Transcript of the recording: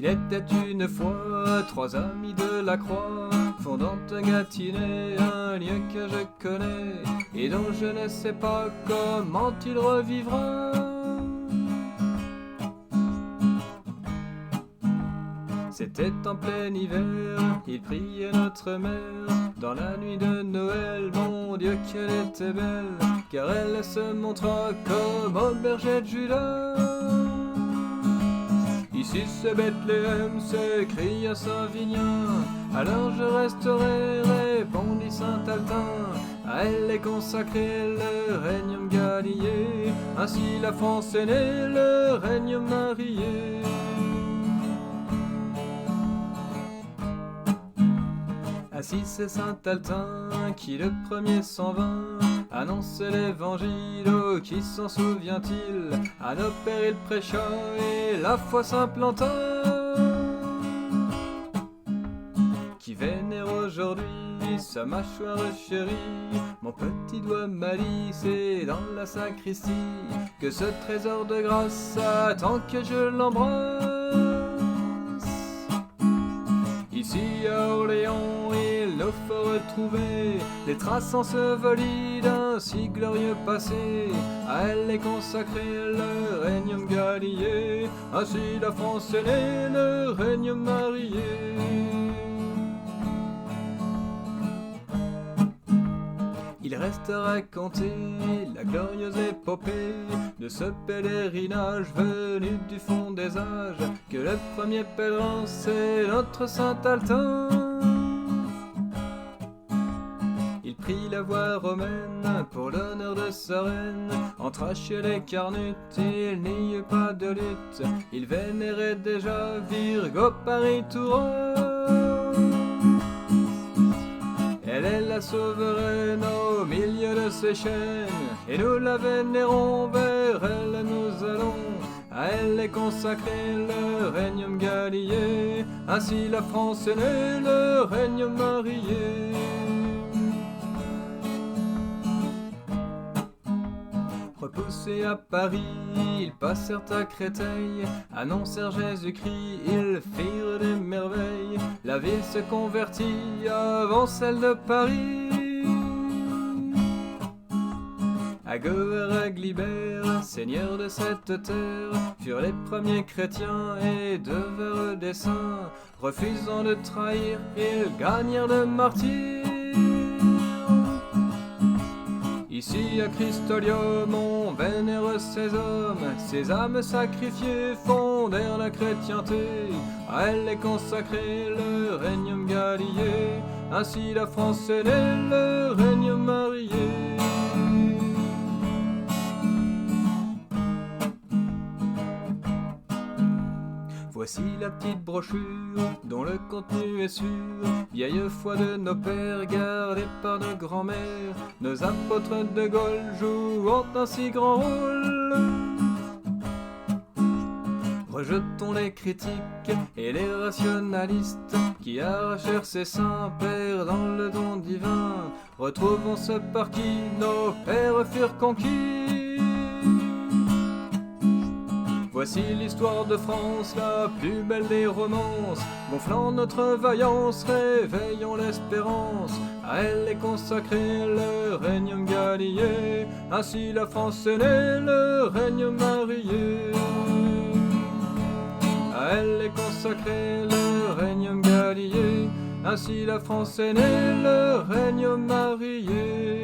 était une fois trois amis de la Croix, fondant un Gâtinais, un lieu que je connais et dont je ne sais pas comment il revivra. C'était en plein hiver, il priait notre mère. Dans la nuit de Noël, mon Dieu qu'elle était belle, car elle se montra comme au berger de Judas. Ici c'est Bethléem, s'écria Saint-Vignin. Alors je resterai, répondit Saint-Altin. À elle est consacré le Regnum Gallier, ainsi la France est née, le Regnum Marié. Ainsi c'est Saint-Altin qui le premier s'en vint annonçait l'évangile. Oh, qui s'en souvient-il? À nos pères il prêcha et la foi s'implanta. Qui vénère aujourd'hui sa mâchoire chérie? Mon petit doigt malice c'est dans la sacristie que ce trésor de grâce attend que je l'embrasse. Ici à Orléans il nous faut retrouver les traces ensevelies d'un si glorieux passé. À elle est consacré le Regnum Gallier, ainsi la France est née, le Regnum Marié. Il reste à raconter la glorieuse épopée de ce pèlerinage venu du fond des âges, que le premier pèlerin c'est notre Saint-Altin. Il prit la voie romaine pour l'honneur de sa reine, entra chez les Carnutes, il n'y eut pas de lutte, il vénérait déjà Virgo Paris-Touron. Elle est la souveraine au milieu de ses chaînes, et nous la vénérons, vers elle nous allons. À elle est consacré le Regnum Gallier, ainsi la France est née, le Regnum Marié. Repoussés à Paris, ils passèrent à Créteil, annoncèrent Jésus-Christ, ils firent des merveilles. La ville se convertit avant celle de Paris. Aguer et Aglibert, seigneurs de cette terre, furent les premiers chrétiens et devinrent des saints. Refusant de trahir, ils gagnèrent le martyre. Ici à Christolium on vénère ces hommes, ces âmes sacrifiées fondèrent la chrétienté. À elle est consacré le Regnum Gallier, ainsi la France est née, le Regnum Marié. Voici la petite brochure dont le contenu est sûr, vieille foi de nos pères gardée par nos grands-mères, nos apôtres de Gaulle jouant un si grand rôle. Rejetons les critiques et les rationalistes qui arrachèrent ces saints pères dans le don divin. Retrouvons ce par qui nos pères furent conquis. Voici l'histoire de France, la plus belle des romances, gonflant notre vaillance, réveillons l'espérance. À elle est consacré le Regnum Gallier, ainsi la France est née, le Regnum Marié. À elle est consacré le Regnum Gallier, ainsi la France est née, le Regnum Marié.